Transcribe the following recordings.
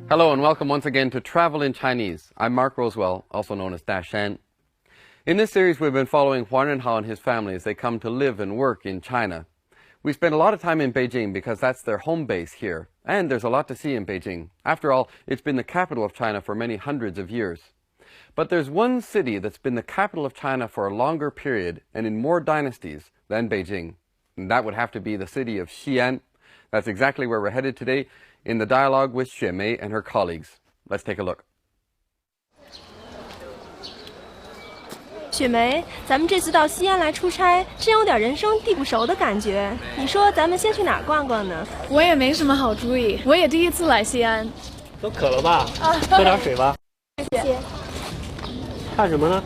Hello and welcome once again to Travel in Chinese. I'm Mark Rosewell, also known as Xi'an. In this series, we've been following Huan Renhao and his family as they come to live and work in China. We spent a lot of time in Beijing because that's their home base here, and there's a lot to see in Beijing. After all, it's been the capital of China for many hundreds of years. But there's one city that's been the capital of China for a longer period and in more dynasties than Beijing, and that would have to be the city of Xi'an. That's exactly where we're headed today in the dialogue with Xue Mei and her colleagues. Let's take a look. 雪梅，咱们这次到西安来出差，真有点人生地不熟的感觉。你说咱们先去哪儿逛逛呢？我也没什么好主意，我也第一次来西安。都渴了吧？喝点水吧。谢谢。看什么呢？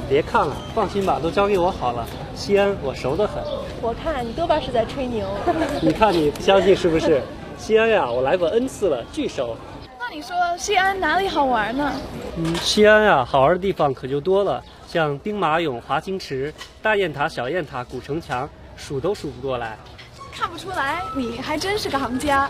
别看了，放心吧，都交给我好了。西安我熟得很。我看你多半是在吹牛。你看你不相信是不是？西安呀，我来过 N 次了，巨熟。那你说西安哪里好玩呢？西安呀，好玩的地方可就多了，像兵马俑、华清池、大雁塔、小雁塔、古城墙，数都数不过来。看不出来，你还真是个行家。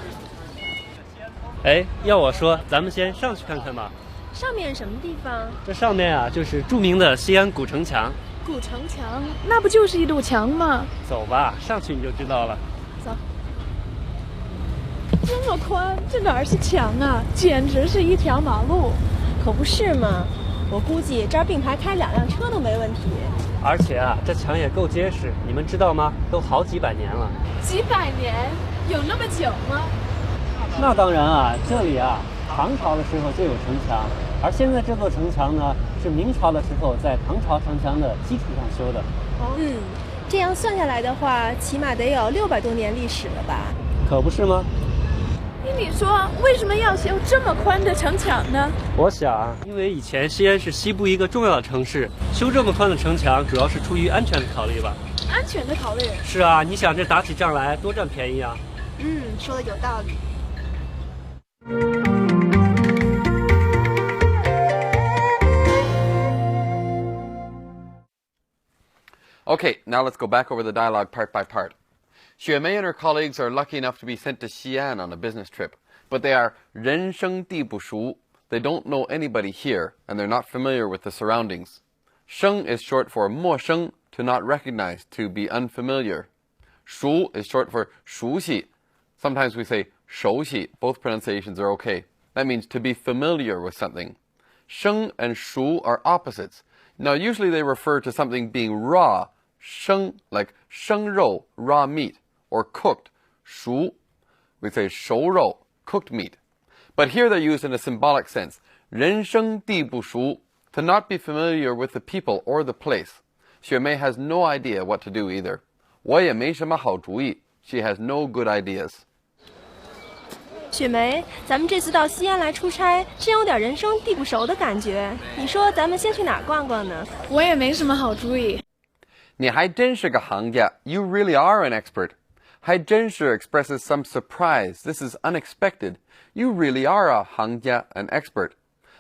哎，要我说，咱们先上去看看吧。上面是什么地方？这上面啊，就是著名的西安古城墙。古城墙，那不就是一堵墙吗？走吧，上去你就知道了。走。这么宽，这哪儿是墙啊？简直是一条马路。可不是嘛，我估计这儿并排开2辆车都没问题。而且啊，这墙也够结实，你们知道吗？都好几百年了。几百年？有那么久吗？那当然啊，这里啊，唐朝的时候就有城墙，而现在这座城墙呢，是明朝的时候在唐朝城墙的基础上修的。这样算下来的话，起码得有600多年历史了吧？可不是吗？你说为什么要修这么宽的城墙呢？我想，因为以前西安是西部一个重要的城市，修这么宽的城墙，主要是出于安全的考虑吧。安全的考虑？是啊，你想这打起仗来多占便宜啊。说的有道理。Okay, now let's go back over the dialogue part by part. Xue Mei and her colleagues are lucky enough to be sent to Xi'an on a business trip, but they are 人生地不熟. They don't know anybody here, and they're not familiar with the surroundings. 生 is short for 陌生, to not recognize, to be unfamiliar. 熟 is short for 熟悉. Sometimes we say 熟悉. Both pronunciations are okay. That means to be familiar with something. 生 and 熟 are opposites. Now, usually they refer to something being raw, 生, like 生肉, raw meat, or cooked, 熟. We say 熟肉, cooked meat. But here they're used in a symbolic sense, 人生地不熟, to not be familiar with the people or the place. Xue Mei has no idea what to do either. 我也没什么好主意. She has no good ideas. 雪梅，咱们这次到西安来出差，真有点人生地不熟的感觉。你说咱们先去哪儿逛逛呢？我也没什么好主意。你还真是个行家. You really are an expert. 还真是 expresses some surprise. This is unexpected. You really are a 行家, an expert.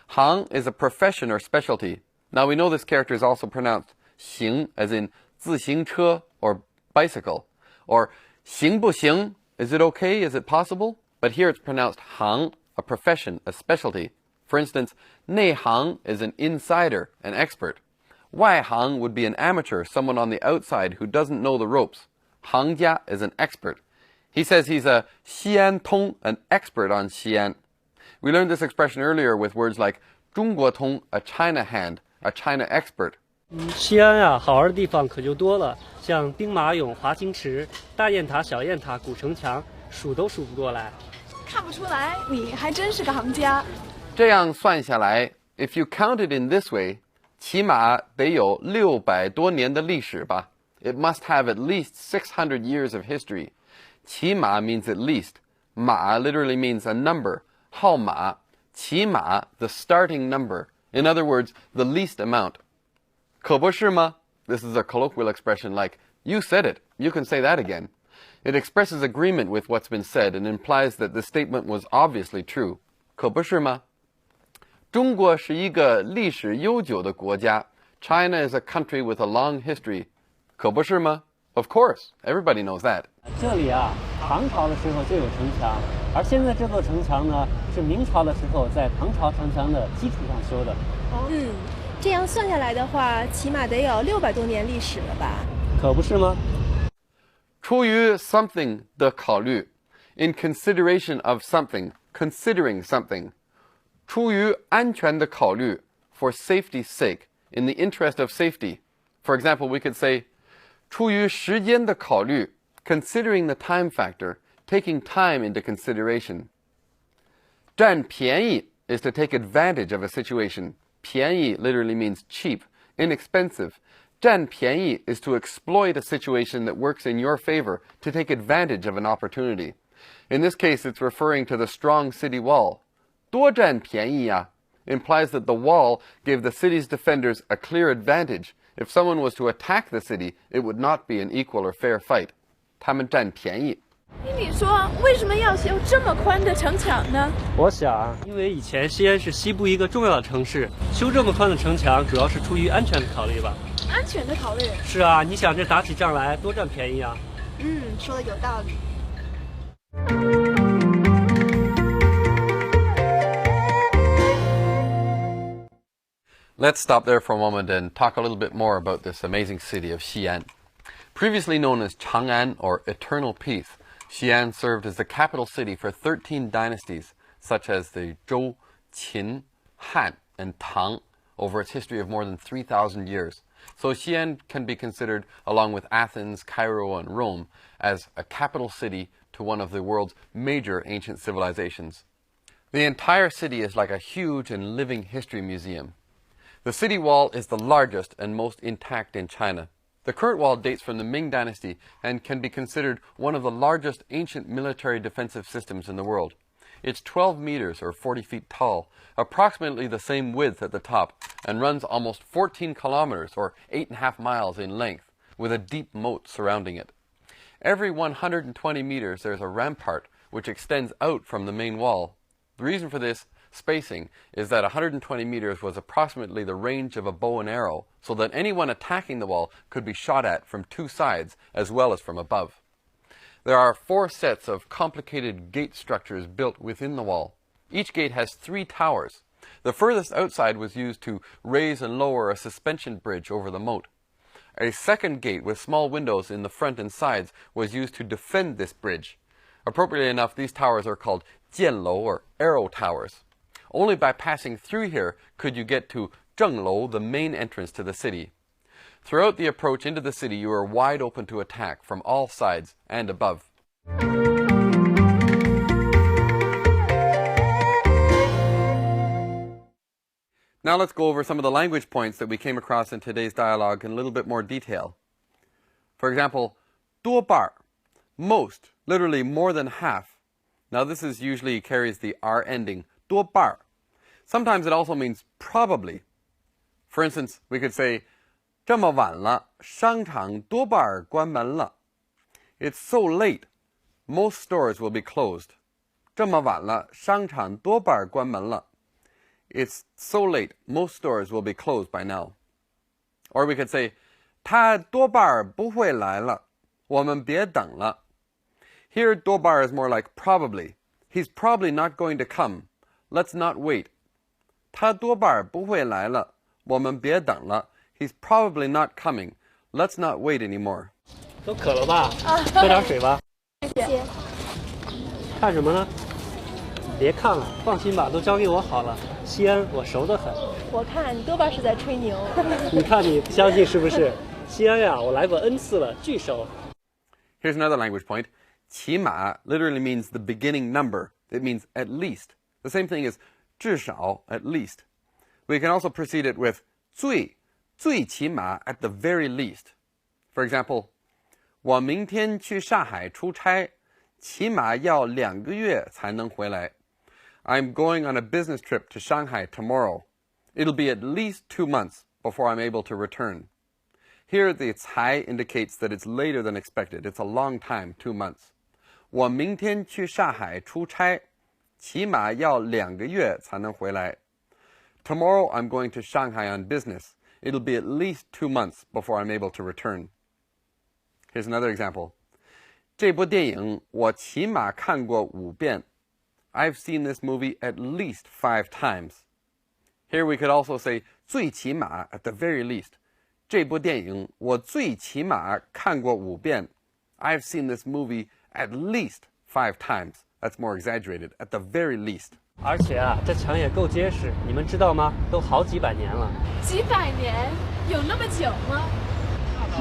行 is a profession or specialty. Now we know this character is also pronounced 行 as in 自行车 or bicycle. Or 行不行? Is it okay? Is it possible? But here it's pronounced 行, a profession, a specialty. For instance, 内行 is an insider, an expert. 外行 would be an amateur, someone on the outside who doesn't know the ropes. 行家 is an expert. He says he's a 西安通, an expert on Xi'an. We learned this expression earlier with words like 中国通, a China hand, a China expert. 西安呀，好玩的地方可就多了，像兵马俑、华清池、大雁塔、小雁塔、古城墙，数都数不过来。看不出来，你还真是个行家。这样算下来, if you count it in this way, 起码得有600多年的历史吧. It must have at least 600 years of history. 起码 means at least. 马 literally means a number. 号码. 起码 the starting number. In other words, the least amount. 可不是吗? This is a colloquial expression like, you said it. You can say that again. It expresses agreement with what's been said and implies that the statement was obviously true. 可不是吗? 中国是一个历史悠久的国家. China is a country with a long history. 可不是吗? Of course, everybody knows that. 这里啊，唐朝的时候就有城墙，而现在这座城墙呢，是明朝的时候在唐朝城墙的基础上修的。这样算下来的话，起码得有600多年历史了吧？可不是吗？出于 something 的考虑 in consideration of something, considering something. 出于安全的考虑 for safety's sake, in the interest of safety. For example, we could say 出于时间的考虑 considering the time factor, taking time into consideration. 占便宜 is to take advantage of a situation. 便宜 literally means cheap, inexpensive. 占便宜 is to exploit a situation that works in your favor, to take advantage of an opportunity. In this case, it's referring to the strong city wall. 多占便宜啊 implies that the wall gave the city's defenders a clear advantage. If someone was to attack the city, it would not be an equal or fair fight. 他们占便宜。依你说，为什么要修这么宽的城墙呢？我想，因为以前西安是西部一个重要的城市，修这么宽的城墙，主要是出于安全的考虑吧。安全的考虑。是啊，你想这打起仗来多占便宜啊。说的有道理。Let's stop there for a moment and talk a little bit more about this amazing city of Xi'an. Previously known as Chang'an, or Eternal Peace, Xi'an served as the capital city for 13 dynasties, such as the Zhou, Qin, Han, and Tang, over its history of more than 3,000 years. So Xi'an can be considered, along with Athens, Cairo, and Rome, as a capital city to one of the world's major ancient civilizations. The entire city is like a huge and living history museum. The city wall is the largest and most intact in China. The current wall dates from the Ming Dynasty and can be considered one of the largest ancient military defensive systems in the world. It's 12 meters or 40 feet tall, approximately the same width at the top, and runs almost 14 kilometers or 8.5 miles in length, with a deep moat surrounding it. Every 120 meters there's a rampart which extends out from the main wall. The reason for this spacing is that 120 meters was approximately the range of a bow and arrow, so that anyone attacking the wall could be shot at from two sides as well as from above. There are 4 sets of complicated gate structures built within the wall. Each gate has 3 towers. The furthest outside was used to raise and lower a suspension bridge over the moat. A second gate with small windows in the front and sides was used to defend this bridge. Appropriately enough, these towers are called 箭楼 or arrow towers. Only by passing through here could you get to 正楼, the main entrance to the city. Throughout the approach into the city, you are wide open to attack from all sides and above. Now let's go over some of the language points that we came across in today's dialogue in a little bit more detail. For example, 多半, most, literally more than half. Now this is usually carries the R ending, 多半. Sometimes it also means probably. For instance, we could say, 这么晚了，商场多半关门了. It's so late, most stores will be closed. 这么晚了，商场多半关门了. It's so late, most stores will be closed by now. Or we could say, 他多半不会来了，我们别等了. Here, 多半 is more like probably. He's probably not going to come. Let's not wait. 他多半不会来了，我们别等了. He's probably not coming. Let's not wait anymore. 都渴了吧？喝点水吧。谢谢。看什么呢？别看了，放心吧，都交给我好了。西安我熟得很。我看多半是在吹牛。你看你不相信是不是？西安呀，我来过 N 次了，巨熟。Here's another language point. 起码 literally means the beginning number. It means at least. The same thing as 至少, at least. We can also precede it with 最起码 at the very least. For example, 我明天去上海出差，起码要2个月才能回来. I'm going on a business trip to Shanghai tomorrow. It'll be at least 2 months before I'm able to return. Here, the 才 indicates that it's later than expected. It's a long time, 2 months. 我明天去上海出差，起码要2个月才能回来. Tomorrow, I'm going to Shanghai on business. It'll be at least 2 months before I'm able to return. Here's another example. 这部电影我起码看过5遍， I've seen this movie at least 5 times. Here we could also say 最起码 at the very least. 这部电影我最起码看过5遍. I've seen this movie at least 5 times. That's more exaggerated. At the very least. 而且啊，这墙也够结实，你们知道吗？都好几百年了。几百年，有那么久吗？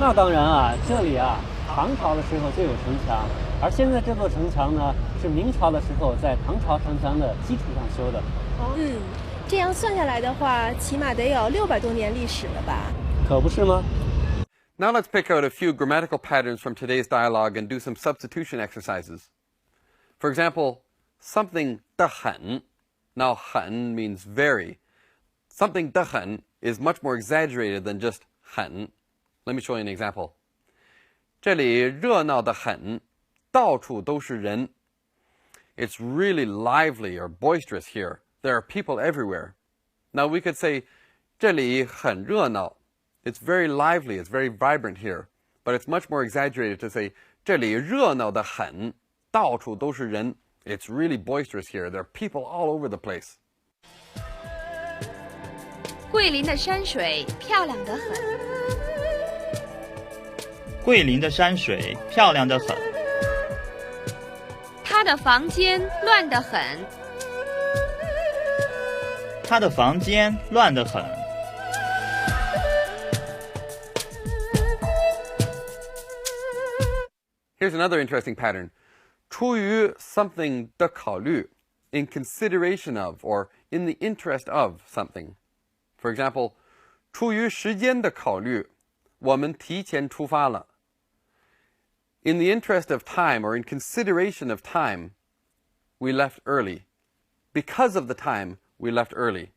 那当然啊，这里啊，唐朝的时候就有城墙，而现在这座城墙呢，是明朝的时候在唐朝城墙的基础上修的。这样算下来的话，起码得有600多年历史了吧？可不是吗？ Now let's pick out a few grammatical patterns from today's dialogue and do some substitution exercises. For example, something 得很. Now 很 means very. Something 得很 is much more exaggerated than just 很. Let me show you an example. 这里热闹得很，到处都是人. It's really lively or boisterous here. There are people everywhere. Now we could say 这里很热闹. It's very lively, it's very vibrant here. But it's much more exaggerated to say 这里热闹得很，到处都是人. It's really boisterous here. There are people all over the place. 桂林的山水漂亮得很。桂林的山水漂亮得很。他的房间乱得很。他的房间乱得很。Here's another interesting pattern. 出于 something 的考虑, in consideration of or in the interest of something. For example, 出于时间的考虑, 我们提前出发了. In the interest of time or in consideration of time, we left early. Because of the time, we left early.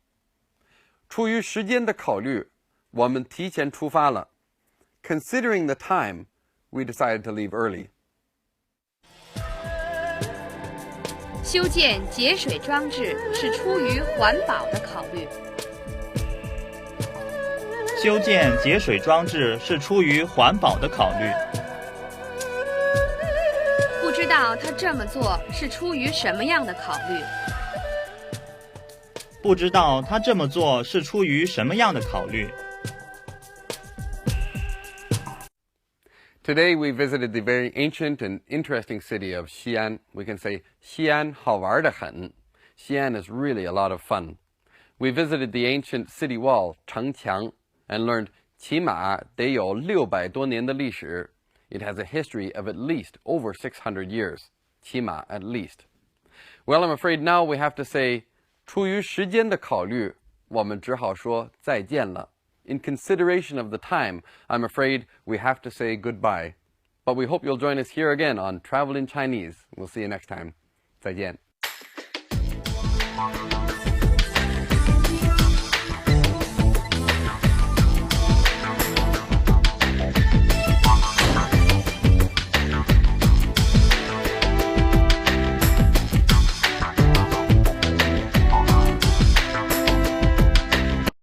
出于时间的考虑, 我们提前出发了. Considering the time, we decided to leave early. 修建节水装置是出于环保的考虑。修建节水装置是出于环保的考虑。不知道他这么做是出于什么样的考虑。不知道他这么做是出于什么样的考虑。Today we visited the very ancient and interesting city of Xi'an. We can say Xi'an 好玩得很. Xi'an is really a lot of fun. We visited the ancient city wall, 城墙, and learned 起码得有600多年的历史. It has a history of at least over 600 years. 起码 at least. Well, I'm afraid now we have to say 出于时间的考虑, 我们只好说再见了. In consideration of the time, I'm afraid we have to say goodbye. But we hope you'll join us here again on Travel in Chinese. We'll see you next time. 再见.